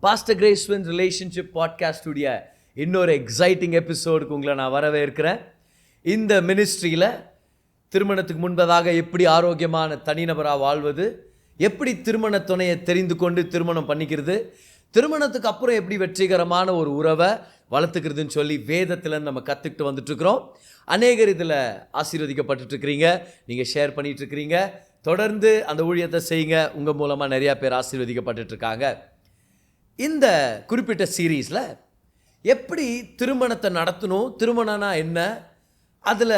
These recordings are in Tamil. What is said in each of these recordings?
பாஸ்டர் கிரேஸ்வின் ரிலேஷன்ஷிப் பாட்காஸ்டுடைய இன்னொரு எக்ஸைட்டிங் எபிசோடுக்கு உங்களை நான் வரவேற்கிறேன். இந்த மினிஸ்ட்ரியில் திருமணத்துக்கு முன்பதாக எப்படி ஆரோக்கியமான தனிநபராக வாழ்வது, எப்படி திருமண துணையை தெரிந்து கொண்டு திருமணம் பண்ணிக்கிறது, திருமணத்துக்கு அப்புறம் எப்படி வெற்றிகரமான ஒரு உறவை வளர்த்துக்கிறதுன்னு சொல்லி வேதத்தில் நம்ம கற்றுக்கிட்டு வந்துட்டுருக்குறோம். அநேகர் இதில் ஆசீர்வதிக்கப்பட்டுருக்கிறீங்க, நீங்கள் ஷேர் பண்ணிகிட்ருக்கிறீங்க. தொடர்ந்து அந்த ஊழியத்தை செய்யுங்க, உங்கள் மூலமாக நிறையா பேர் ஆசீர்வதிக்கப்பட்டுருக்காங்க. இந்த குறிப்பிட்ட சீரீஸில் எப்படி திருமணத்தை நடத்தணும், திருமணம்னா என்ன, அதில்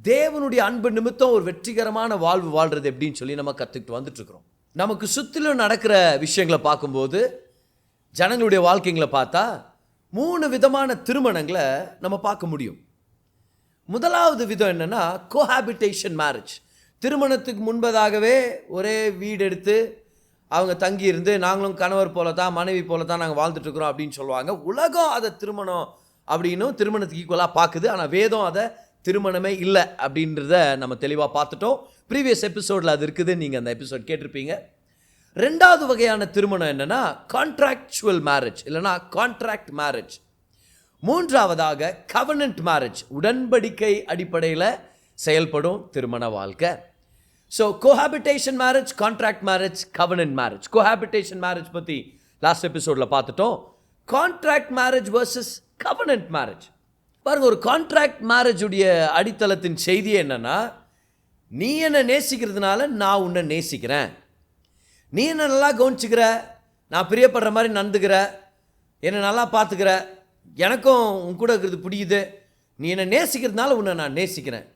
தேவனுடைய அன்பு நிமித்தம் ஒரு வெற்றிகரமான வாழ்வு வாழ்கிறது எப்படின்னு சொல்லி நம்ம கற்றுக்கிட்டு வந்துட்டுருக்குறோம். நமக்கு சுற்றிலும் நடக்கிற விஷயங்களை பார்க்கும்போது, ஜனங்களுடைய வாழ்க்கைங்களை பார்த்தா 3 விதமான திருமணங்களை நம்ம பார்க்க முடியும். முதலாவது விதம் என்னென்னா கோஹாபிட்டேஷன் மேரேஜ். திருமணத்துக்கு முன்பதாகவே ஒரே வீடு எடுத்து அவங்க தங்கி இருந்து, நாங்களும் கணவர் போல தான் மனைவி போல தான் நாங்கள் வாழ்ந்துட்டுருக்குறோம் அப்படின்னு சொல்லுவாங்க. உலகம் அதை திருமணம் அப்படின்னும் திருமணத்துக்கு ஈக்குவலாக பார்க்குது. ஆனால் வேதம் அதை திருமணமே இல்லை அப்படின்றத நம்ம தெளிவாக பார்த்துட்டோம். ப்ரீவியஸ் எபிசோடில் அது இருக்குது, நீங்கள் அந்த எபிசோட் கேட்டிருப்பீங்க. 2வது வகையான திருமணம் என்னென்னா கான்ட்ராக்சுவல் மேரேஜ், இல்லைனா கான்ட்ராக்ட் மேரேஜ். 3வதாக கவனன்ட் மேரேஜ், உடன்படிக்கை அடிப்படையில் செயல்படும் திருமண வாழ்க்கை. So cohabitation marriage, contract marriage, covenant marriage. Cohabitation marriage பற்றி லாஸ்ட் எபிசோடில் பார்த்துட்டோம். Contract marriage versus covenant marriage. பாருங்கள், ஒரு கான்ட்ராக்ட் மேரேஜுடைய அடித்தளத்தின் செய்தி என்னென்னா, நீ என்னை நேசிக்கிறதுனால நான் உன்னை நேசிக்கிறேன், நீ என்னை நல்லா கவனிச்சுக்கிற, நான் பிரியப்படுற மாதிரி நடந்துக்கிற, என்னை நல்லா பார்த்துக்கிற, எனக்கும் உன் கூட இருக்கிறது பிடிக்குது, நீ என்னை நேசிக்கிறதுனால உன்னை நான் நேசிக்கிறேன்.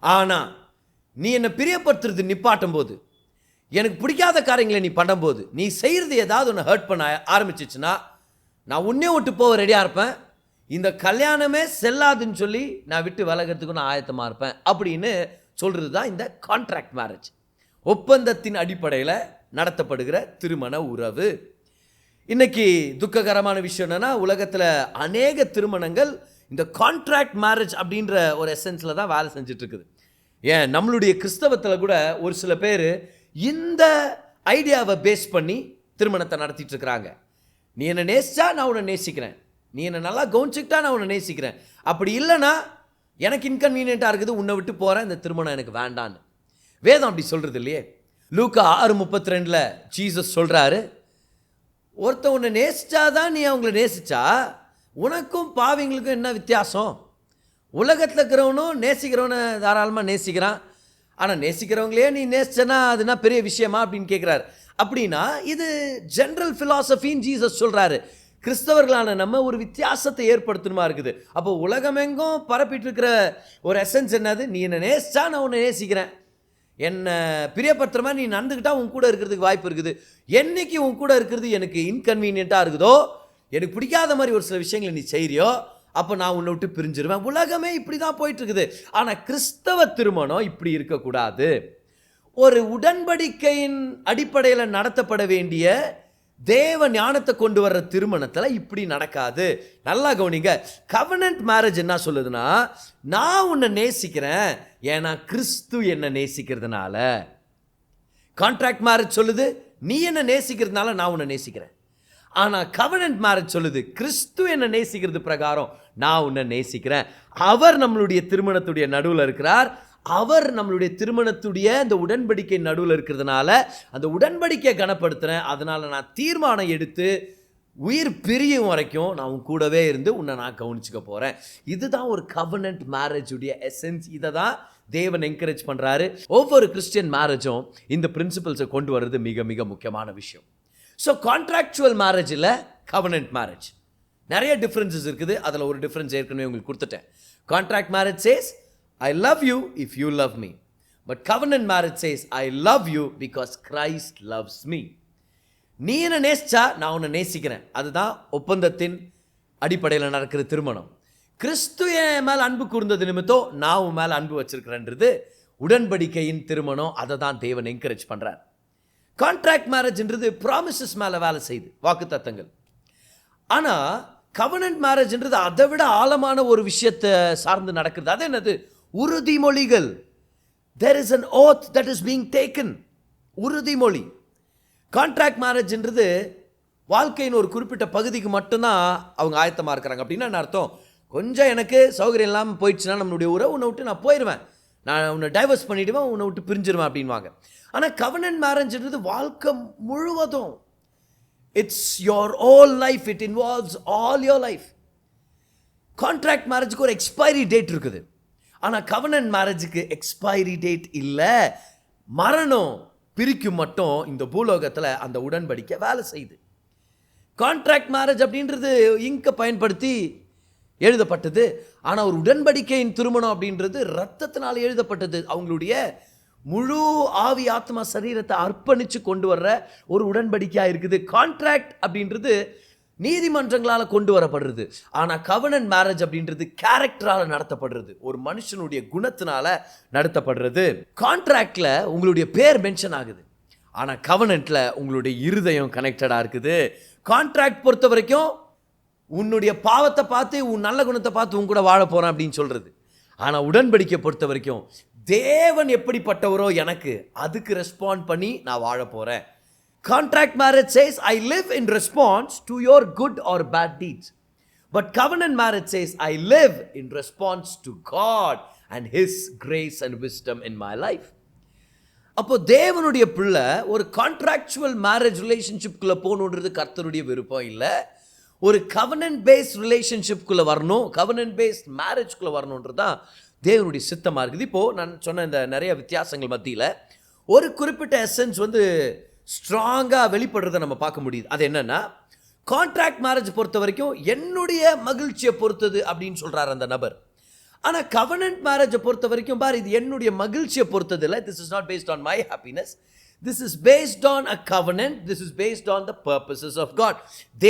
ஆனால் நீ என்னை பிரியப்படுத்துறது நிப்பாட்டும் போது, எனக்கு பிடிக்காத காரியங்களை நீ பண்ணும்போது, நீ செய்கிறது ஏதாவது ஒன்று ஹர்ட் பண்ண ஆரம்பிச்சிச்சுன்னா, நான் உன்னே விட்டு போக ரெடியாக இருப்பேன், இந்த கல்யாணமே செல்லாதுன்னு சொல்லி நான் விட்டு விலகிறதுக்கு நான் ஆயத்தமாக இருப்பேன் அப்படின்னு சொல்கிறது தான் இந்த கான்ட்ராக்ட் மேரேஜ். ஒப்பந்தத்தின் அடிப்படையில் நடத்தப்படுகிற திருமண உறவு. இன்றைக்கி துக்ககரமான விஷயம் என்னென்னா, உலகத்தில் அநேக திருமணங்கள் இந்த கான்ட்ராக்ட் மேரேஜ் அப்படின்ற ஒரு எசன்ஸில் தான் வேலை செஞ்சிட்ருக்குது. ஏன், நம்மளுடைய கிறிஸ்தவத்தில் கூட ஒரு சில பேர் இந்த ஐடியாவை பேஸ் பண்ணி திருமணத்தை நடத்திட்டு இருக்கிறாங்க. நீ என்னை நேசிச்சா நான் உன்னை நேசிக்கிறேன், நீ என்னை நல்லா கவனிச்சுக்கிட்டா நான் உன்னை நேசிக்கிறேன், அப்படி இல்லைன்னா எனக்கு இன்கன்வீனியண்ட்டாக இருக்குது, உன்னை விட்டு போகிறேன், இந்த திருமணம் எனக்கு வேண்டான்னு. வேதம் அப்படி சொல்கிறது இல்லையே. லூக்கா 6:32 ஜீசஸ் சொல்கிறாரு, ஒருத்தன் உன்னை நேசிச்சாதான் நீ அவங்கள நேசிச்சா உனக்கும் பாவிங்களுக்கும் என்ன வித்தியாசம்? உலகத்தில் இருக்கிறவனும் நேசிக்கிறவனை தாராளமாக நேசிக்கிறான், ஆனால் நேசிக்கிறவங்களே நீ நேசிச்சனா அதுனா பெரிய விஷயமா அப்படின்னு கேட்குறாரு. அப்படின்னா இது ஜென்ரல் ஃபிலாசபின்னு ஜீசஸ் சொல்கிறாரு. கிறிஸ்தவர்களான நம்ம ஒரு வித்தியாசத்தை ஏற்படுத்தணுமா இருக்குது. அப்போ உலகமெங்கும் பரப்பிட்டு இருக்கிற ஒரு எசன்ஸ் என்னது? நீ என்னை நேசிச்சா நான் உன்னை நேசிக்கிறேன், என்னை பிரியப்படுத்துகிற மாதிரி நீ நடந்துக்கிட்டா உன் கூட இருக்கிறதுக்கு வாய்ப்பு இருக்குது. என்னைக்கு உன் கூட இருக்கிறது எனக்கு இன்கன்வீனியண்ட்டாக இருக்குதோ, எனக்கு பிடிக்காத மாதிரி ஒரு சில விஷயங்களை நீ செய்கிறியோ, அப்போ நான் உன்னை விட்டு பிரிஞ்சிருவேன். உலகமே இப்படி தான் போயிட்டுருக்குது. ஆனால் கிறிஸ்தவ திருமணம் இப்படி இருக்கக்கூடாது. ஒரு உடன்படிக்கையின் அடிப்படையில் நடத்தப்பட வேண்டிய தேவ ஞானத்தை கொண்டு வர்ற திருமணத்தில் இப்படி நடக்காது. நல்லா கவனிங்க. கவனன்ட் மேரேஜ் என்ன சொல்லுதுன்னா, நான் உன்னை நேசிக்கிறேன் ஏன்னா கிறிஸ்து என்னை நேசிக்கிறதுனால. கான்ட்ராக்ட் மேரேஜ் சொல்லுது, நீ என்னை நேசிக்கிறதுனால நான் உன்னை நேசிக்கிறேன். ஆனால் கவனன்ட் மேரேஜ் சொல்லுது, கிறிஸ்து என்னை நேசிக்கிறது பிரகாரம் நான் உன்னை நேசிக்கிறேன். அவர் நம்மளுடைய திருமணத்துடைய நடுவில் இருக்கிறார். அவர் நம்மளுடைய திருமணத்துடைய அந்த உடன்படிக்கை நடுவில் இருக்கிறதுனால அந்த உடன்படிக்கையை கனப்படுத்துகிறேன். அதனால் நான் தீர்மானம் எடுத்து உயிர் பிரியும் வரைக்கும் நான் உன் கூடவே இருந்து உன்னை நான் கவனிச்சுக்க போகிறேன். இதுதான் ஒரு கவனன்ட் மேரேஜுடைய எசன்ஸ். இதை தான் தேவன் என்கரேஜ் பண்ணுறாரு. ஒவ்வொரு கிறிஸ்டியன் மேரேஜும் இந்த பிரின்சிபல்ஸை கொண்டு வர்றது மிக மிக முக்கியமான விஷயம். ஸோ கான்ட்ராக்சுவல் மேரேஜில் கவனன்ட் மேரேஜ் நிறைய டிஃப்ரென்சஸ் இருக்குது. அதில் ஒரு டிஃப்ரென்ஸ் ஏற்கனவே உங்களுக்கு கொடுத்துட்டேன். Contract marriage says I love you if you love me, but covenant marriage says I love you because Christ loves me. நீ என்ன நேசிச்சா நான் உன்னை நேசிக்கிறேன். அதுதான் ஒப்பந்தத்தின் அடிப்படையில் நடக்கிற திருமணம். கிறிஸ்து என் மேலே அன்பு கூர்ந்தது நிமித்தம் நான் உன் மேலே அன்பு வச்சிருக்கிறேன்றது உடன்படிக்கையின் திருமணம். அதை தான் தேவன் என்கரேஜ் பண்ணுறார். கான்ட்ராக்ட் மேரேஜ்ன்றது ப்ராமிசஸ் மேலே வேலை செய்யுது, வாக்கு தத்தங்கள். ஆனால் கவனன்ட் மேரேஜ்ன்றது அதை விட ஆழமான ஒரு விஷயத்தை சார்ந்து நடக்கிறது. அது என்னது? உறுதிமொழிகள். There is an oath that is being taken. உறுதிமொழி. கான்ட்ராக்ட் மேரேஜ்ன்றது வாழ்க்கையின் ஒரு குறிப்பிட்ட பகுதிக்கு மட்டும்தான் அவங்க ஆயத்தமாக இருக்கிறாங்க. அப்படின்னா என்ன அர்த்தம்? கொஞ்சம் எனக்கு சௌகரியம் இல்லாமல் போயிடுச்சுன்னா நம்மளுடைய உறவு உன்னை விட்டு நான் போயிடுவேன், நான் உன்னை டைவர்ஸ் பண்ணிவிடுவேன், உன்னை விட்டு பிரிஞ்சிருவேன் அப்படின்வாங்க. ஆனால் கவனன்ட் மேரேஜ்ன்றது வாழ்க்கை முழுவதும், it's your whole life, it involves all your life. Contract மேரேஜுக்கு ஒரு எக்ஸ்பைரி டேட் இருக்குது, ஆனால் கவனன்ட் மேரேஜுக்கு எக்ஸ்பைரி டேட் இல்லை. மரணம் பிரிக்கும் மட்டும் இந்த பூலோகத்தில் அந்த உடன்படிக்கை வேலை செய்யுது. கான்ட்ராக்ட் மேரேஜ் அப்படின்றது இங்கை பயன்படுத்தி எழுதப்பட்டது, ஆனால் ஒரு உடன்படிக்கையின் திருமணம் அப்படின்றது ரத்தத்தினால் எழுதப்பட்டது. அவங்களுடைய முழு ஆவி ஆத்மா சரீரத்தை அர்ப்பணித்து கொண்டு வர்ற ஒரு உடன்படிக்கையாக இருக்குது. கான்ட்ராக்ட் அப்படின்றது நீதிமன்றங்களால் கொண்டு வரப்படுறது, ஆனால் கவனன்ட் மேரேஜ் அப்படின்றது கேரக்டரால் நடத்தப்படுறது, ஒரு மனுஷனுடைய குணத்தினால நடத்தப்படுறது. கான்ட்ராக்டில் உங்களுடைய பேர் மென்ஷன் ஆகுது, ஆனால் கவனன்ட்டில் உங்களுடைய இருதயம் கனெக்டடாக இருக்குது. கான்ட்ராக்ட் பொறுத்த வரைக்கும் உன்னுடைய பாவத்தை பார்த்து உன் நல்ல குணத்தை பார்த்து உன் கூட வாழ போகிறேன் அப்படின்னு சொல்கிறது. ஆனால் உடன்படிக்கை பொறுத்த வரைக்கும் தேவன் எப்படிப்பட்டவரோ எனக்கு அதுக்கு ரெஸ்பாண்ட் பண்ணி நான் வாழ போகிறேன். Contract marriage says, I live in response to your good or bad deeds. But covenant marriage says, I live in response to God and His grace and wisdom in my life. அப்போ தேவனுடைய பிள்ளை ஒரு கான்ட்ராக்சுவல் மேரேஜ் ரிலேஷன்ஷிப்குள்ளே போகணுன்றது கர்த்தருடைய விருப்பம் இல்லை. ஒரு கவனன்ட் பேஸ்ட் ரிலேஷன்ஷிப்குள்ளே வரணும், கவனன்ட் பேஸ்ட் மேரேஜ்குள்ளே வரணுன்றது தான் தேவனுடைய சித்தமாக இருக்குது. இப்போது நான் சொன்ன இந்த நிறைய வித்தியாசங்கள் மத்தியில் ஒரு குறிப்பிட்ட எசன்ஸ் ஸ்ட்ராங்காக வெளிப்படுறதை நம்ம பார்க்க முடியுது. அது என்னென்னா, கான்ட்ராக்ட் மேரேஜ் பொறுத்த வரைக்கும் என்னுடைய மகிழ்ச்சியை பொறுத்தது அப்படின்னு சொல்கிறார் அந்த நபர். ஆனால் கவனன்ட் மேரேஜை பொறுத்த வரைக்கும் பார், இது என்னுடைய மகிழ்ச்சியை பொறுத்தது இல்லை. This is not based on my happiness, this is based on a covenant, this is based on the purposes of God.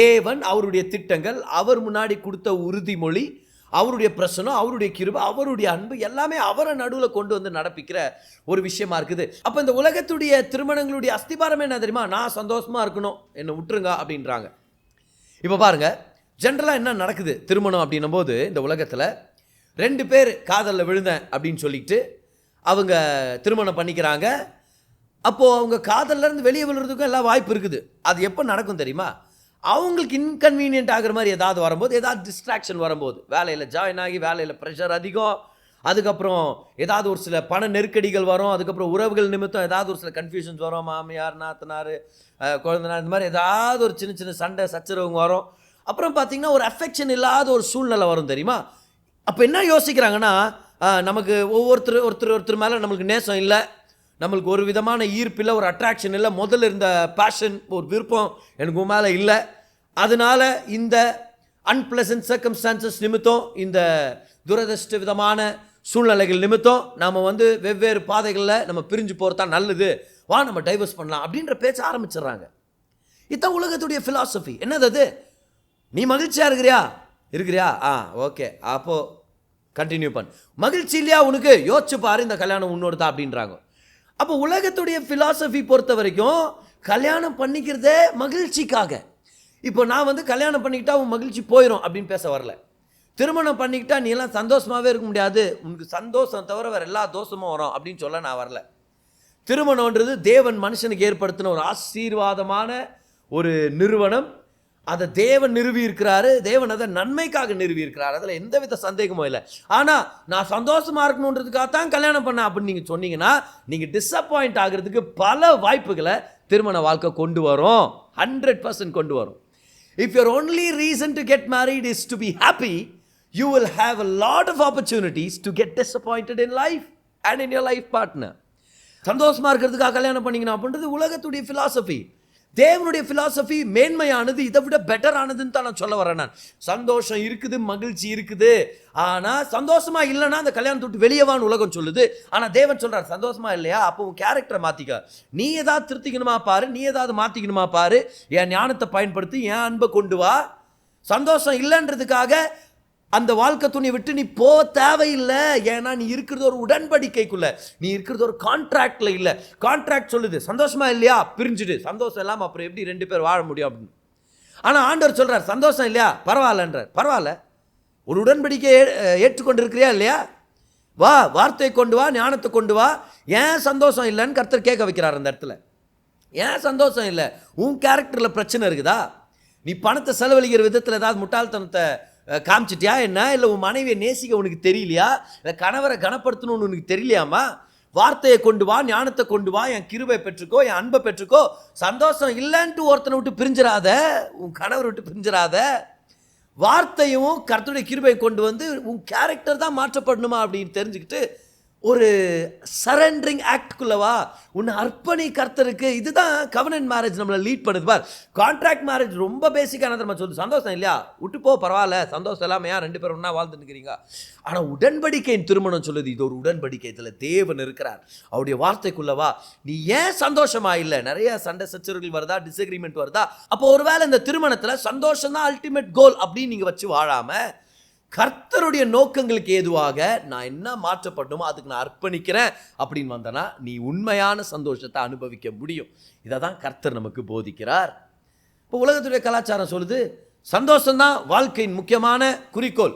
தேவன் அவருடைய திட்டங்கள், அவர் முன்னாடி கொடுத்த உறுதிமொழி, அவருடைய பிரசனம், அவருடைய கிருபை, அவருடைய அன்பு எல்லாமே அவரை நடுவில் கொண்டு வந்து நடப்பிக்கிற ஒரு விஷயமா இருக்குது. அப்போ இந்த உலகத்துடைய திருமணங்களுடைய அஸ்திபாரம் என்ன தெரியுமா? நான் சந்தோஷமாக இருக்கணும், என்னை விட்டுருங்க அப்படின்றாங்க. இப்போ பாருங்கள், ஜென்ரலாக என்ன நடக்குது திருமணம் அப்படின்னும் போது, இந்த உலகத்தில் 2 பேர் காதலில் விழுந்தேன் அப்படின்னு சொல்லிட்டு அவங்க திருமணம் பண்ணிக்கிறாங்க. அப்போது அவங்க காதல்லேருந்து வெளியே விழுறதுக்கும் எல்லாம் வாய்ப்பு இருக்குது. அது எப்போ நடக்கும் தெரியுமா? அவங்களுக்கு இன்கன்வீனியன்ட் ஆகிற மாதிரி ஏதாவது வரும்போது, ஏதாவது டிஸ்ட்ராக்ஷன் வரும்போது, வேலையில் ஜாயின் ஆகி வேலையில் ப்ரெஷர் அதிகம், அதுக்கப்புறம் ஏதாவது ஒரு சில பண நெருக்கடிகள் வரும், அதுக்கப்புறம் உறவுகள் நிமித்தம் ஏதாவது ஒரு சில கன்ஃபியூஷன்ஸ் வரும், மாமியார் நாத்தனார் குழந்தைனார் இந்த மாதிரி ஏதாவது ஒரு சின்ன சின்ன சண்டை சச்சரவுங்க வரும். அப்புறம் பார்த்திங்கன்னா ஒரு அஃபெக்ஷன் இல்லாத ஒரு சூழ்நிலை வரும் தெரியுமா? அப்போ என்ன யோசிக்கிறாங்கன்னா, நமக்கு ஒருத்தர் மேலே நம்மளுக்கு நேசம் இல்லை, நம்மளுக்கு ஒரு விதமான ஈர்ப்பு இல்லை, ஒரு அட்ராக்ஷன் இல்லை, முதல்ல இருந்த பேஷன், ஒரு விருப்பம் எனக்கு மேலே இல்லை. அதனால் இந்த அன்பிளசன்ட் சர்க்கம்ஸ்டான்சஸ் நிமித்தம், இந்த துரதிர்ஷ்ட விதமான சூழ்நிலைகள் நிமித்தம் நாம் வெவ்வேறு பாதைகளில் நம்ம பிரிஞ்சு போகிறது தான் நல்லது, வா நம்ம டைவர்ஸ் பண்ணலாம் அப்படின்ற பேச்ச ஆரம்பிச்சிடுறாங்க. இதுதான் உலகத்துடைய ஃபிலாசபி. என்னது அது? நீ மகிழ்ச்சியாக இருக்கிறியா? ஓகே, அப்போது கண்டினியூ பண்ணு. மகிழ்ச்சி இல்லையா உனக்கு? யோசிச்சு பாரு, இந்த கல்யாணம் உன்னோடு தான் அப்படின்றாங்க. அப்போ உலகத்துடைய ஃபிலாசபி பொறுத்த வரைக்கும் கல்யாணம் பண்ணிக்கிறதே மகிழ்ச்சிக்காக. இப்போ நான் கல்யாணம் பண்ணிக்கிட்டா உன் மகிழ்ச்சி போயிடும் அப்படின்னு பேச வரல. திருமணம் பண்ணிக்கிட்டா நீ எல்லாம் சந்தோஷமாகவே இருக்க முடியாது, உனக்கு சந்தோஷம் தவிர வேறு எல்லா தோஷமும் வரும் அப்படின்னு சொல்ல நான் வரல. திருமணம்ன்றது தேவன் மனுஷனுக்கு ஏற்படுத்தின ஒரு ஆசீர்வாதமான ஒரு நிறுவனம். அதை தேவன் நிறுவி இருக்கிறாரு, தேவன் அதை நன்மைக்காக நிறுவி இருக்கிறார், அதில் எந்தவித சந்தேகமும் இல்லை. ஆனால் நான் சந்தோஷமாக இருக்கணுன்றதுக்காக தான் கல்யாணம் பண்ண அப்படின்னு நீங்கள் சொன்னீங்கன்னா, நீங்கள் டிஸப்பாயிண்ட் ஆகிறதுக்கு பல வாய்ப்புகளை திருமண வாழ்க்கை கொண்டு வரும், 100% கொண்டு வரும். If your only reason to get married is to be happy, you will have a lot of opportunities to get disappointed in life and in your life partner. சந்தோஷமாக இருக்கிறதுக்காக கல்யாணம் பண்ணிக்கணும் அப்படின்றது உலகத்துடைய ஃபிலாசபி. தேவனுடைய ஃபிலாசபி மேன்மையானது, இதை விட பெட்டரானதுன்னு தான் நான் சொல்ல வரேன். நான் சந்தோஷம் இருக்குது, மகிழ்ச்சி இருக்குது, ஆனால் சந்தோஷமா இல்லைன்னா அந்த கல்யாணத்தை விட்டு வெளியேவான்னு உலகம் சொல்லுது. ஆனால் தேவன் சொல்கிறார், சந்தோஷமா இல்லையா, அப்போ உன் கேரக்டரை மாற்றிக்க, நீ ஏதாவது திருத்திக்கணுமா பாரு, நீ ஏதாவது மாற்றிக்கணுமா பாரு, என் ஞானத்தை பயன்படுத்தி என் அன்பை கொண்டு வா. சந்தோஷம் இல்லைன்றதுக்காக அந்த வாழ்க்கை துணியை விட்டு நீ போ தேவையில்லை. ஏன்னா நீ இருக்கிறது ஒரு உடன்படிக்கைக்குள்ள, நீ இருக்கிறது ஒரு கான்ட்ராக்டில் இல்லை. கான்ட்ராக்ட் சொல்லுது சந்தோஷமா இல்லையா பிரிஞ்சுடு, சந்தோஷம் இல்லாமல் அப்புறம் எப்படி 2 பேர் வாழ முடியும் அப்படின்னு. ஆனால் ஆண்டவர் சொல்கிறார், சந்தோஷம் இல்லையா பரவாயில்லன்றார். பரவாயில்ல, ஒரு உடன்படிக்கை ஏற்றுக்கொண்டு இருக்கிறியா இல்லையா, வா வார்த்தையை கொண்டு வா, ஞானத்தை கொண்டு வா. ஏன் சந்தோஷம் இல்லைன்னு கர்த்தர் கேட்க வைக்கிறார் அந்த இடத்துல. ஏன் சந்தோஷம் இல்லை? உன் கேரக்டரில் பிரச்சனை இருக்குதா? நீ பணத்தை செலவழிக்கிற விதத்தில் ஏதாவது முட்டாள்தனத்தை காமிச்சிட்டியா என்ன? இல்லை உன் மனைவியை நேசிக்க உனக்கு தெரியலையா? இல்லை கணவரை கனப்படுத்தணும்னு உனக்கு தெரியலையாமா? வார்த்தையை கொண்டு வா, ஞானத்தை கொண்டு வா, என் கிருபை பெற்றுக்கோ, என் அன்பை பெற்றுக்கோ. சந்தோஷம் இல்லைன்ட்டு ஒருத்தனை விட்டு பிரிஞ்சிடாத, உன் கணவர் விட்டு பிரிஞ்சிடாத. வார்த்தையும் கர்த்தருடைய கிருபை கொண்டு வந்து உன் கேரக்டர் தான் மாற்றப்படணுமா அப்படின்னு தெரிஞ்சுக்கிட்டு ஒரு சரண்டரிங் ஆக்டுக்குள்ளவா உன்னை அர்ப்பணி கர்த்தருக்கு. இதுதான் கவர்னன்ட் மேரேஜ் நம்மளை லீட் பண்ணுது. பார், கான்ட்ராக்ட் மேரேஜ் ரொம்ப பேசிக்கான நம்ம சொல்லு, சந்தோஷம் இல்லையா, விட்டு போ, பரவாயில்ல, சந்தோஷம் இல்லாமல் ஏன் 2 பேரும் ஒன்றா வாழ்ந்து நிற்கிறீங்க. ஆனால் உடன்படிக்கையின் திருமணம் சொல்லுது, இது ஒரு உடன்படிக்கை, இதில் தேவன் இருக்கிறார், அவருடைய வார்த்தைக்குள்ளவா நீ ஏன் சந்தோஷமா இல்லை? நிறைய சண்டை சச்சரவுகள் வருதா, டிஸ்அக்ரிமெண்ட் வருதா? அப்போ ஒருவேளை இந்த திருமணத்தில் சந்தோஷம் தான் அல்டிமேட் கோல் அப்படின்னு நீங்கள் வச்சு வாழாம கர்த்தருடைய நோக்கங்களுக்கு ஏதுவாக நான் என்ன மாற்றப்படணுமோ அதுக்கு நான் அர்ப்பணிக்கிறேன் அப்படின்னு வந்தனா நீ உண்மையான சந்தோஷத்தை அனுபவிக்க முடியும். இதை தான் கர்த்தர் நமக்கு போதிக்கிறார். இப்போ உலகத்துடைய கலாச்சாரம் சொல்லுது சந்தோஷம்தான் வாழ்க்கையின் முக்கியமான குறிக்கோள்.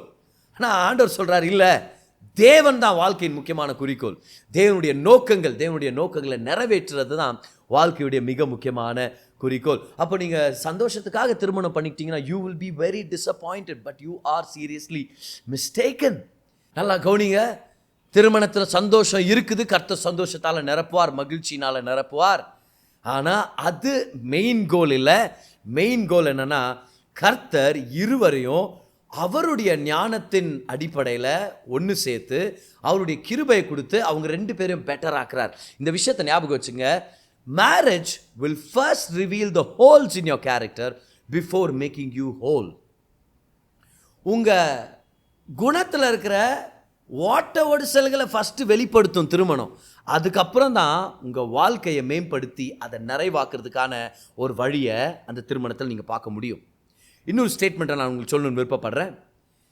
ஆனால் ஆண்டவர் சொல்கிறார், இல்லை, தேவன் தான் வாழ்க்கையின் முக்கியமான குறிக்கோள். தேவனுடைய நோக்கங்களை நிறைவேற்றுறது தான் வாழ்க்கையுடைய மிக முக்கியமான குறிக்கோள். அப்போ நீங்கள் சந்தோஷத்துக்காக திருமணம் பண்ணிக்கிட்டீங்கன்னா you will be very disappointed, but you are seriously mistaken. நல்லா கவனிங்க, திருமணத்தில் சந்தோஷம் இருக்குது, கர்த்தர் சந்தோஷத்தால் நிரப்புவார், மகிழ்ச்சினால் நிரப்புவார். ஆனால் அது மெயின் கோல் இல்லை. மெயின் கோல் என்னன்னா, கர்த்தர் இருவரையும் அவருடைய ஞானத்தின் அடிப்படையில் ஒன்று சேர்த்து அவருடைய கிருபையை கொடுத்து அவங்க 2 பேரும் பெட்டர் ஆக்குறார். இந்த விஷயத்தை ஞாபகம் வச்சுங்க. Marriage will first reveal the holes in your character before making you whole. உங்க குணத்தில் இருக்கிற ஓட்ட ஒடிசல்களை ஃபஸ்ட்டு வெளிப்படுத்தும் திருமணம். அதுக்கப்புறம் தான் உங்கள் வாழ்க்கையை மேம்படுத்தி அதை நிறைவாக்குறதுக்கான ஒரு வழியை அந்த திருமணத்தில் நீங்கள் பார்க்க முடியும். இன்னொரு ஸ்டேட்மெண்ட்டை நான் உங்களுக்கு சொல்லணும்னு விருப்பப்படுறேன்.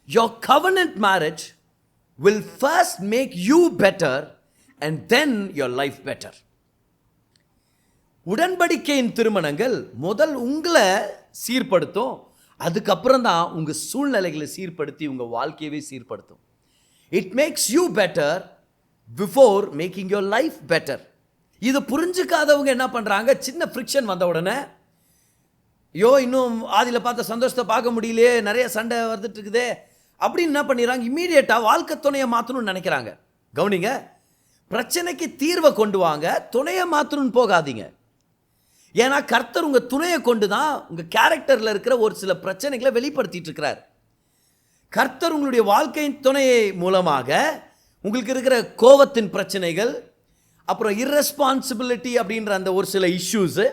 Your covenant marriage will first make you better and then your life better. உடன்படிக்கையின் திருமணங்கள் முதல் உங்களை சீர்படுத்தும், அதுக்கப்புறம் தான் உங்கள் சூழ்நிலைகளை சீர்படுத்தி உங்கள் வாழ்க்கையவே சீர்படுத்தும். It makes you better before making your life better. இதை புரிஞ்சுக்காதவங்க என்ன பண்ணுறாங்க, சின்ன ஃப்ரிக்ஷன் வந்த உடனே இன்னும் ஆதியில் பார்த்த சந்தோஷத்தை பார்க்க முடியலையே, நிறைய சண்டை வந்துட்டு இருக்குதே அப்படின்னு என்ன பண்ணிடுறாங்க, இம்மீடியட்டாக வாழ்க்கை துணையை மாற்றணும்னு நினைக்கிறாங்க. கவனிங்க, பிரச்சனைக்கு தீர்வை கொண்டு வாங்க, துணையை மாற்றணும்னு போகாதீங்க. ஏன்னா கர்த்தர் உங்கள் துணையை கொண்டு தான் உங்கள் கேரக்டரில் இருக்கிற ஒரு சில பிரச்சனைகளை வெளிப்படுத்திட்டு இருக்கிறார். கர்த்தர் உங்களுடைய வாழ்க்கையின் துணையை மூலமாக உங்களுக்கு இருக்கிற கோபத்தின் பிரச்சனைகள், அப்புறம் இர்ரெஸ்பான்சிபிலிட்டி அப்படின்ற அந்த ஒரு சில இஷ்யூஸு,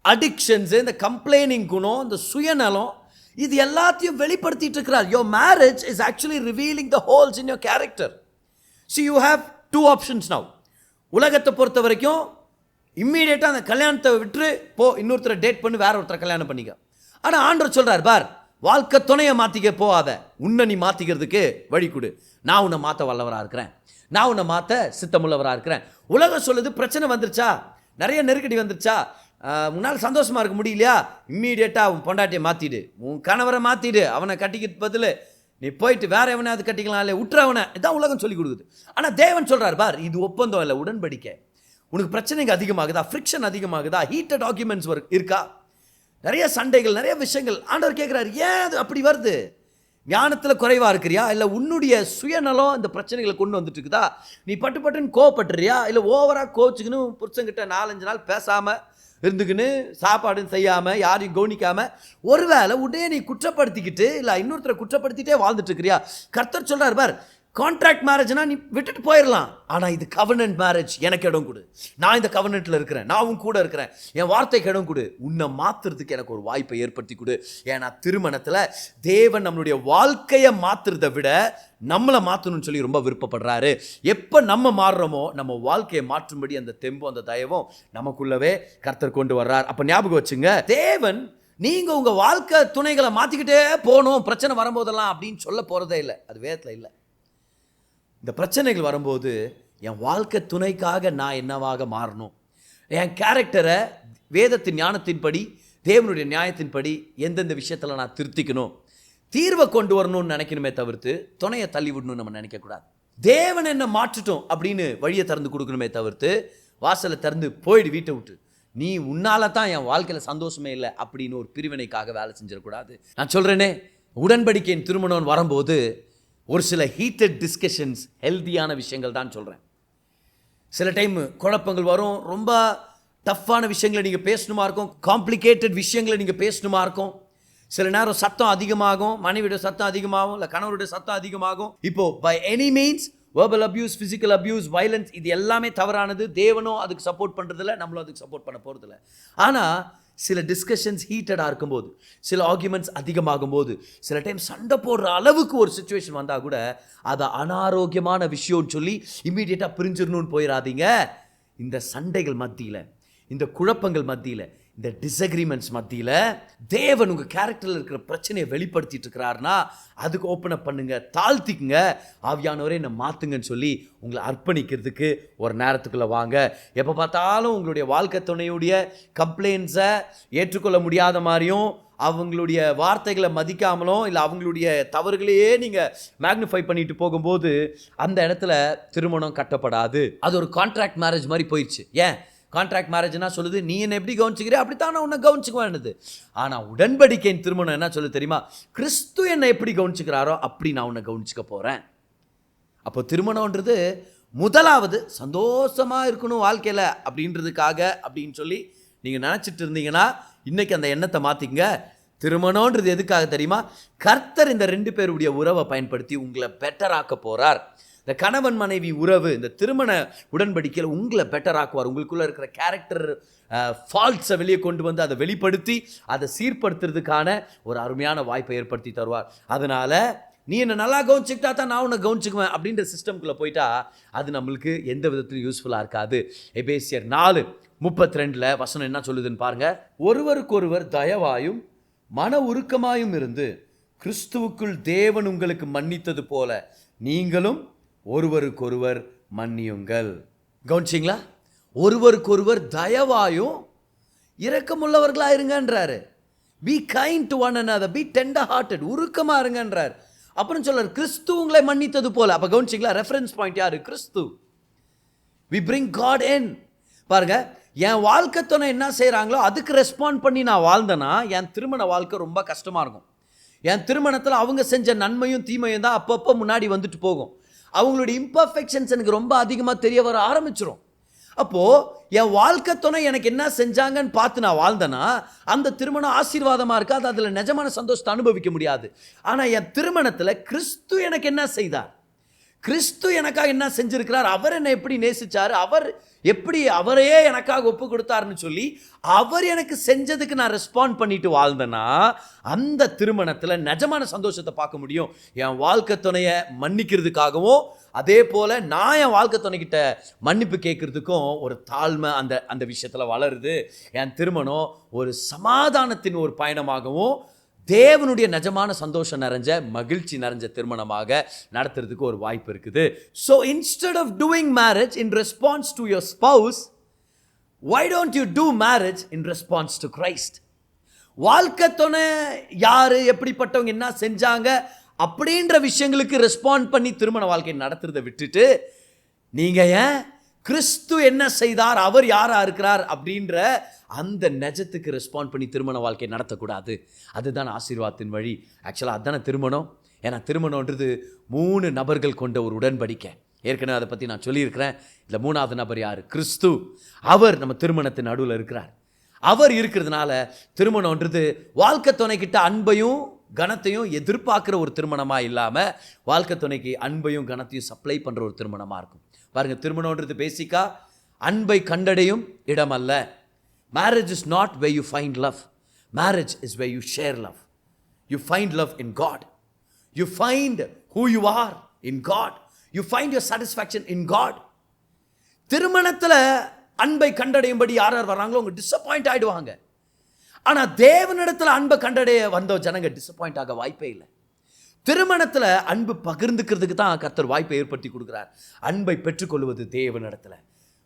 அடிக்ஷன்ஸு, இந்த கம்ப்ளைனிங் குணம், இந்த சுயநலம், இது எல்லாத்தையும் வெளிப்படுத்திட்டு இருக்கிறார். Your marriage is actually revealing the holes in your character. So you have 2 options now. உலகத்தை பொறுத்த வரைக்கும் இம்மீடியட்டாக அந்த கல்யாணத்தை விட்டு போ, இன்னொருத்தரை டேட் பண்ணி வேற ஒருத்தரை கல்யாணம் பண்ணிக்க. ஆனால் ஆண்டவர் சொல்கிறார், பார், வாழ்க்கை துணையை மாற்றிக்க போகாத, உன்னை நீ மாற்றிக்கிறதுக்கு வழி கொடு. நான் உன்னை மாற்ற வல்லவராக இருக்கிறேன், நான் உன்னை மாற்ற சித்தமுள்ளவராக இருக்கிறேன். உலகம் சொல்லுது, பிரச்சனை வந்துருச்சா, நிறைய நெருக்கடி வந்துருச்சா, உன்னால் சந்தோஷமாக இருக்க முடியலையா, இம்மீடியட்டாக உன் பொண்டாட்டியை மாற்றிடு, உன் கணவரை மாற்றிடு, அவனை கட்டிக்கிட்டு பதில் நீ போயிட்டு வேற எவனாவது கட்டிக்கலாம், இல்லை விட்டுறவனை. இதான் உலகம் சொல்லி கொடுக்குது. ஆனால் தேவன் சொல்கிறார், பார், இது ஒப்பந்தம் இல்லை, உடன்படிக்கை. உனக்கு பிரச்சனைங்க அதிகமாகுதா, ஃப்ரிக்ஷன் அதிகமாகுதா, ஹீட்டட் ஆர்குமெண்ட்ஸ் இருக்கா, நிறைய சண்டைகள், நிறைய விஷயங்கள். ஆண்டவர் கேட்குறாரு, ஏன் அது அப்படி வருது? ஞானத்தில் குறைவாக இருக்கிறியா, இல்லை உன்னுடைய சுயநலம் இந்த பிரச்சனைகளை கொண்டு வந்துட்டு இருக்குதா? நீ பட்டுன்னு கோவப்பட்டுறியா, இல்லை ஓவராக கோச்சுக்குன்னு புருஷங்கிட்ட 4-5 நாள் பேசாமல் இருந்துக்குன்னு சாப்பாடு செய்யாமல் யாரையும் கவனிக்காமல் ஒருவேளை உடனே நீ குற்றப்படுத்திக்கிட்டு இல்லை இன்னொருத்தரை குற்றப்படுத்திட்டே வாழ்ந்துட்டு இருக்கிறியா? கர்த்தர் சொல்கிறார், பார், கான்ட்ராக்ட் மேரேஜ்னா நீ விட்டுட்டு போயிடலாம். ஆனால் இது கவர்னன்ட் மேரேஜ், எனக்கு இடம் கொடு, நான் இந்த கவர்னன்ட்டில் இருக்கிறேன், நான் உன் கூட இருக்கிறேன், என் வார்த்தைக்கு இடம் கொடு, உன்னை மாற்றுறதுக்கு எனக்கு ஒரு வாய்ப்பை ஏற்படுத்தி கொடு. ஏன்னா திருமணத்தில் தேவன் நம்மளுடைய வாழ்க்கையை மாற்றுறதை விட நம்மளை மாற்றணும்னு சொல்லி ரொம்ப விருப்பப்படுறாரு. எப்போ நம்ம மாறுறோமோ நம்ம வாழ்க்கையை மாற்றும்படி அந்த தெம்பும் அந்த தயவும் நமக்குள்ளவே கர்த்தர் கொண்டு வர்றார். அப்போ ஞாபகம் வச்சுங்க, தேவன் நீங்கள் உங்கள் வாழ்க்கை துணைகளை மாற்றிக்கிட்டே போகணும் பிரச்சனை வரும்போதெல்லாம் அப்படின்னு சொல்ல போகிறதே இல்லை. அது வேதத்தில் இல்லை. இந்த பிரச்சனைகள் வரும்போது என் வாழ்க்கை துணைக்காக நான் என்னவாக மாறணும், என் கேரக்டரை வேதத்தின் ஞானத்தின்படி தேவனுடைய நியாயத்தின்படி எந்தெந்த விஷயத்தில் நான் திருத்திக்கணும், தீர்வை கொண்டு வரணும்னு நினைக்கணுமே தவிர்த்து துணையை தள்ளி விடணும்னு நம்ம நினைக்கக்கூடாது. தேவன் என்ன மாற்றட்டும் அப்படின்னு வழியை திறந்து கொடுக்கணுமே தவிர்த்து வாசலை திறந்து போயிடு வீட்டை விட்டு நீ உன்னால தான் என் வாழ்க்கையில் சந்தோஷமே இல்லை அப்படின்னு ஒரு பிரிவினைக்காக வேலை செஞ்சிடக்கூடாது. நான் சொல்கிறேனே, உடன்படிக்கையின் திருமணம் வரும்போது ஒரு சில ஹீட்டட் டிஸ்கஷன்ஸ், ஹெல்தியான விஷயங்கள் தான் சொல்கிறேன். சில டைம் குழப்பங்கள் வரும், ரொம்ப டஃப்பான விஷயங்களை நீங்கள் பேசணுமா இருக்கும், காம்ப்ளிகேட்டட் விஷயங்களை நீங்கள் பேசணுமா இருக்கும். சில நேரம் சத்தம் அதிகமாகும், மனைவியோட சத்தம் அதிகமாகும், இல்லை கணவருடைய சத்தம் அதிகமாகும். இப்போ by any means verbal abuse, physical abuse, violence, இது எல்லாமே தவறானது. தேவனும் அதுக்கு சப்போர்ட் பண்ணுறதில்ல, நம்மளும் அதுக்கு சப்போர்ட் பண்ண போகிறதில்ல. ஆனால் சில டிஸ்கஷன்ஸ் ஹீட்டடாக இருக்கும்போது, சில ஆர்குமெண்ட்ஸ் அதிகமாகும் போது, சில டைம் சண்டை போடுற அளவுக்கு ஒரு சுச்சுவேஷன் வந்தால் கூட அதை அனாரோக்கியமான விஷயம்னு சொல்லி இம்மீடியட்டாக பிரிஞ்சிடணும்னு போயிடாதீங்க. இந்த சண்டைகள் மத்தியில், இந்த குழப்பங்கள் மத்தியில், இந்த டிஸ்அக்ரிமெண்ட்ஸ் மத்தியில் தேவன் உங்கள் கேரக்டரில் இருக்கிற பிரச்சனையை வெளிப்படுத்திட்டு இருக்கிறாருன்னா அதுக்கு ஓப்பன் அப் பண்ணுங்க, தாழ்த்திக்குங்க. ஆவியானவரே என்னை மாற்றுங்கன்னு சொல்லி உங்களை அர்ப்பணிக்கிறதுக்கு ஒரு நேரத்துக்குள்ளே வாங்க. எப்போ பார்த்தாலும் உங்களுடைய வாழ்க்கை துணையுடைய கம்ப்ளைண்ட்ஸை ஏற்றுக்கொள்ள முடியாத மாதிரியும், அவங்களுடைய வார்த்தைகளை மதிக்காமலும், இல்லை அவங்களுடைய தவறுகளையே நீங்கள் மேக்னிஃபை பண்ணிட்டு போகும்போது அந்த இடத்துல திருமணம் கட்டப்படாது. அது ஒரு கான்ட்ராக்ட் மேரேஜ் மாதிரி போயிடுச்சு. ஏன் கான்ட்ராக்ட் மேரேஜ்னா சொல்லுது, நீ என்ன எப்படி கவனிச்சுக்கிறே அப்படித்தான் நான் உன்னை கவனிச்சுக்குவேன்னுது. ஆனால் உடன்படிக்கையின் திருமணம் என்ன சொல்லு தெரியுமா? கிறிஸ்து என்னை எப்படி கவனிச்சுக்கிறாரோ அப்படி நான் உன்னை கவனிச்சுக்க போகிறேன். அப்போ திருமணம்ன்றது முதலாவது சந்தோஷமாக இருக்கணும் வாழ்க்கையில் அப்படின்றதுக்காக அப்படின்னு சொல்லி நீங்கள் நினச்சிட்டு இருந்தீங்கன்னா இன்றைக்கி அந்த எண்ணத்தை மாற்றிங்க. திருமணம்ன்றது எதுக்காக தெரியுமா? கர்த்தர் இந்த 2 பேருடைய உறவை பயன்படுத்தி உங்களை பெட்டராக்க போகிறார். இந்த கணவன் மனைவி உறவு, இந்த திருமண உடன்படிக்கையில் உங்களை பெட்டர் ஆக்குவார். உங்களுக்குள்ளே இருக்கிற கேரக்டர் ஃபால்ட்ஸை வெளியே கொண்டு வந்து அதை வெளிப்படுத்தி அதை சீர்படுத்துறதுக்கான ஒரு அருமையான வாய்ப்பை ஏற்படுத்தி தருவார். அதனால் நீ என்னை நல்லா கவனிச்சுக்கிட்டா தான் நான் உன்னை கவனிச்சுக்குவேன் அப்படின்ற சிஸ்டம்குள்ளே போயிட்டா அது நம்மளுக்கு எந்த விதத்திலும் யூஸ்ஃபுல்லாக இருக்காது. எபேசியர் 4:32 வசனம் என்ன சொல்லுதுன்னு பாருங்கள். ஒருவருக்கொருவர் தயவாயும் மன உருக்கமாயும் இருந்து கிறிஸ்துவுக்குள் தேவன் உங்களுக்கு மன்னித்தது போல நீங்களும் ஒருவருக்கொருவர் மன்னியுங்கள். கவனிச்சிங்களா? ஒருவருக்கொருவர் தயவாயும் இரக்கமுள்ளவர்களா இருங்கன்றாரு. Be kind to one another, be tender hearted, உருக்கமாக இருங்கன்றார். அப்புறம் சொல்றார் கிறிஸ்து உங்களை மன்னித்தது போல. அப்போ கவனிச்சிங்களா? ரெஃபரன்ஸ் பாயிண்ட் யாரு? கிறிஸ்து. வி பிரிங் காட் இன். பாருங்க, என் வாழ்க்கை துணை என்ன செய்கிறாங்களோ அதுக்கு ரெஸ்பாண்ட் பண்ணி நான் வாழ்ந்தேன்னா என் திருமண வாழ்க்கை ரொம்ப கஷ்டமாக இருக்கும். என் திருமணத்தில் அவங்க செஞ்ச நன்மையும் தீமையும் தான் அப்பப்போ முன்னாடி வந்துட்டு போகும். அவங்களுடைய இம்பர்ஃபெக்ஷன்ஸ் எனக்கு ரொம்ப அதிகமாக தெரிய வர ஆரம்பிச்சிடும். அப்போது என் வாழ்க்கை துணை எனக்கு என்ன செஞ்சாங்கன்னு பார்த்து நான் வாழ்ந்தேன்னா அந்த திருமணம் ஆசீர்வாதமாக இருக்காது, அதில் நிஜமான சந்தோஷத்தை அனுபவிக்க முடியாது. ஆனால் என் திருமணத்தில் கிறிஸ்து எனக்கு என்ன செய்தார், கிறிஸ்து எனக்காக என்ன செஞ்சிருக்கிறார், அவர் என்னை எப்படி நேசிச்சார், அவர் எப்படி அவரையே எனக்காக ஒப்பு கொடுத்தாருன்னு சொல்லி அவர் எனக்கு செஞ்சதுக்கு நான் ரெஸ்பாண்ட் பண்ணிட்டு வாழ்ந்தேன்னா அந்த திருமணத்தில் நிஜமான சந்தோஷத்தை பார்க்க முடியும். என் வாழ்க்கை துணையை மன்னிக்கிறதுக்காகவும் அதே போல் நான் என் வாழ்க்கை துணைக்கிட்ட மன்னிப்பு கேட்கறதுக்கும் ஒரு தாழ்மை அந்த விஷயத்தில் வளருது. என் திருமணம் ஒரு சமாதானத்தின் ஒரு பயணமாகவும் தேவனுடைய நிஜமான சந்தோஷம் நிறைஞ்ச மகிழ்ச்சி நிறைஞ்ச திருமணமாக நடத்துறதுக்கு ஒரு வாய்ப்பு இருக்குது. So instead of doing marriage in response to your spouse, why don't you do marriage in response to Christ? வாழ்க்கை துணை யாரு, எப்படிப்பட்டவங்க, என்ன செஞ்சாங்க அப்படின்ற விஷயங்களுக்கு ரெஸ்பாண்ட் பண்ணி திருமண வாழ்க்கையை நடத்துறதை விட்டுட்டு நீங்கள் ஏன் கிறிஸ்து என்ன செய்தார், அவர் யாரா இருக்கிறார் அப்படின்ற அந்த நிஜத்துக்கு ரெஸ்பாண்ட் பண்ணி திருமண வாழ்க்கையை நடத்தக்கூடாது. அதுதான் ஆசீர்வாதத்தின் வழி. ஆக்சுவலாக அதுதானே திருமணம். ஏன்னா திருமணன்றது 3 நபர்கள் கொண்ட ஒரு உடன்படிக்கை. ஏற்கனவே அதை பற்றி நான் சொல்லியிருக்கிறேன். இதில் 3வது நபர் யார்? கிறிஸ்து. அவர் நம்ம திருமணத்தின் நடுவில் இருக்கிறார். அவர் இருக்கிறதுனால திருமணன்றது வாழ்க்கை துணைக்கிட்ட அன்பையும் கனத்தையும் எதிர்பார்க்குற ஒரு திருமணமாக இல்லாமல் வாழ்க்கை துணைக்கு அன்பையும் கனத்தையும் சப்ளை பண்ணுற ஒரு திருமணமாக இருக்கும். பாருங்கள், திருமணன்றது பேசிக்காக அன்பை கண்டடையும் இடம் அல்ல. Marriage is not where you find love. Marriage is where you share love. You find love in God. You find who you are in God. You find your satisfaction in God. திருமணத்தில் அன்பை கண்டடையும்படி யார் யார் வராங்களோ அவங்க டிசப்பாயிண்ட் ஆகிடுவாங்க. ஆனால் தேவனிடத்தில் அன்பை கண்டடைய வந்த ஜனங்க டிசப்பாயிண்ட் ஆக வாய்ப்பே இல்லை. திருமணத்தில் அன்பு பகிர்ந்துக்கிறதுக்கு தான் கர்த்தர் வாய்ப்பை ஏற்படுத்தி கொடுக்குறார். அன்பை பெற்றுக்கொள்வது தேவனிடத்தில்.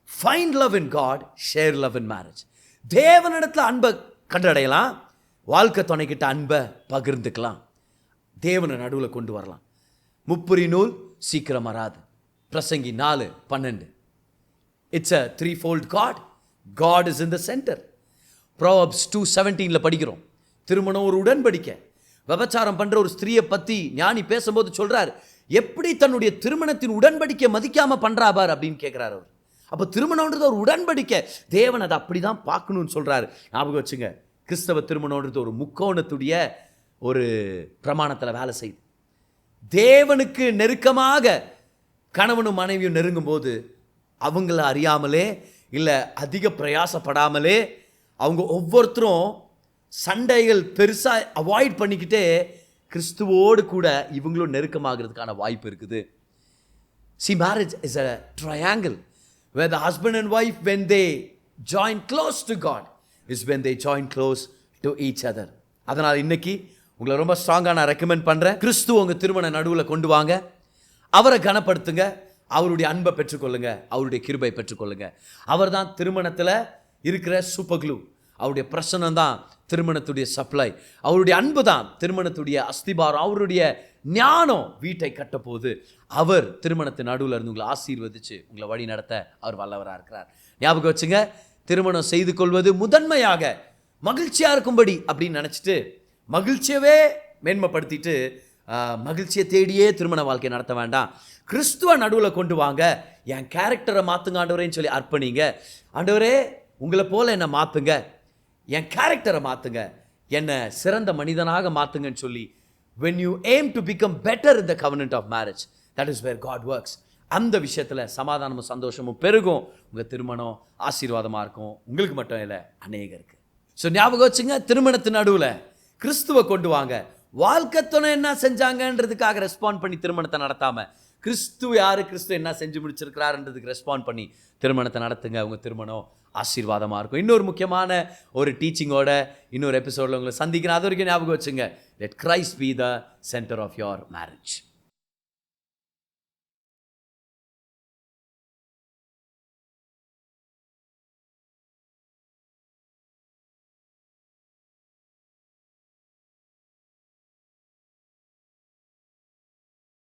Find love in God, share love in marriage. தேவனிடத்தில் அன்பை கண்டடையலாம், வாழ்க்கை துணைக்கிட்ட அன்பை பகிர்ந்துக்கலாம், தேவனை நடுவில் கொண்டு வரலாம். முப்புரி நூல் சீக்கிரம் வராது. பிரசங்கி 4:12. It's a 3-fold God. God is in the center. Proverbs 2:17 படிக்கிறோம், திருமணம் ஒரு உடன்படிக்கை. விபச்சாரம் பண்ற ஒரு ஸ்திரியை பத்தி ஞானி பேசும்போது சொல்றார், எப்படி தன்னுடைய திருமணத்தின் உடன்படிக்கை மதிக்காம பண்றா பார் அப்படின்னு கேட்கிறார் அவர். அப்ப திருமணம்ன்றது ஒரு உடன்படிக்கை, தேவன் அதை அப்படிதான் பார்க்கணும்னு சொல்றாரு. ஞாபகம் வச்சுங்க, கிறிஸ்தவ திருமணம்ன்றது ஒரு முக்கோணத்துடைய ஒரு பிரமாணத்தில் வேலை செய்யுது. தேவனுக்கு நெருக்கமாக கணவனும் மனைவியும் நெருங்கும் போது அவங்கள அறியாமலே இல்லை அதிக பிரயாசப்படாமலே அவங்க ஒவ்வொருத்தரும் சண்டைகள் பெருசாக அவாய்ட் பண்ணிக்கிட்டே கிறிஸ்துவோடு கூட இவங்களும் நெருக்கமாகிறதுக்கான வாய்ப்பு இருக்குது. See, marriage is a triangle where the husband and wife, when they join close to God, is when they join close to each other. அதனால் இன்னைக்கு உங்களை ரொம்ப ஸ்ட்ராங்காக நான் ரெக்கமெண்ட் பண்ணுறேன். கிறிஸ்துவ உங்கள் திருமண நடுவில் கொண்டு வாங்க, அவரை கனப்படுத்துங்க, அவருடைய அன்பை பெற்றுக்கொள்ளுங்க, அவருடைய கிருபை பெற்றுக்கொள்ளுங்க. அவர் தான் திருமணத்தில் இருக்கிற சூப்பர் க்ளூ. அவருடைய பிரசன்னம் தான் திருமணத்துடைய சப்ளை. அவருடைய அன்பு தான் திருமணத்துடைய அஸ்திபாரம். அவருடைய ஞானம் வீட்டை கட்டப்போது அவர் திருமணத்தின் நடுவில் இருந்து உங்களை ஆசீர்வதிச்சு உங்களை வழி நடத்த அவர் வல்லவராக இருக்கிறார். ஞாபகம் வச்சுங்க, திருமணம் செய்து கொள்வது முதன்மையாக மகிழ்ச்சியாக இருக்கும்படி அப்படின்னு நினச்சிட்டு மகிழ்ச்சியவே மேன்மைப்படுத்திட்டு மகிழ்ச்சியை தேடியே திருமண வாழ்க்கையை நடத்த வேண்டாம். கிறிஸ்துவ நடுவில் கொண்டு வாங்க, என் கேரக்டரை மாற்றுங்க ஆண்டவரேன்னு சொல்லி அர்ப்பணிங்க. ஆண்டவரே, உங்களை போல என்னை மாற்றுங்க, என் கேரக்டரை மாற்றுங்க, என்னை சிறந்த மனிதனாக மாற்றுங்கன்னு சொல்லி when you aim to become better in the covenant of marriage, that is where God works. அந்த விஷயத்தில் சமாதானமும் சந்தோஷமும் பெருகும். உங்கள் திருமணம் ஆசீர்வாதமாக இருக்கும், உங்களுக்கு மட்டும் இல்லை, அநேகருக்கு. ஸோ ஞாபகம் வச்சுங்க, திருமணத்தின் நடுவில் கிறிஸ்துவை கொண்டு வாங்க. வாழ்க்கை துணை என்ன செஞ்சாங்கன்றதுக்காக ரெஸ்பாண்ட் பண்ணி திருமணத்தை நடத்தாமல், கிறிஸ்து யார், கிறிஸ்து என்ன செஞ்சு முடிச்சிருக்கிறாருன்றதுக்கு ரெஸ்பாண்ட் பண்ணி திருமணத்தை நடத்துங்க. உங்கள் திருமணம் ஆசீர்வாதமாக இருக்கும். இன்னொரு முக்கியமான ஒரு டீச்சிங்கோட இன்னொரு எபிசோடில் உங்களை சந்திக்கிறேன். அது வரைக்கும் ஞாபகம் வச்சுங்க, let Christ be the center of your marriage.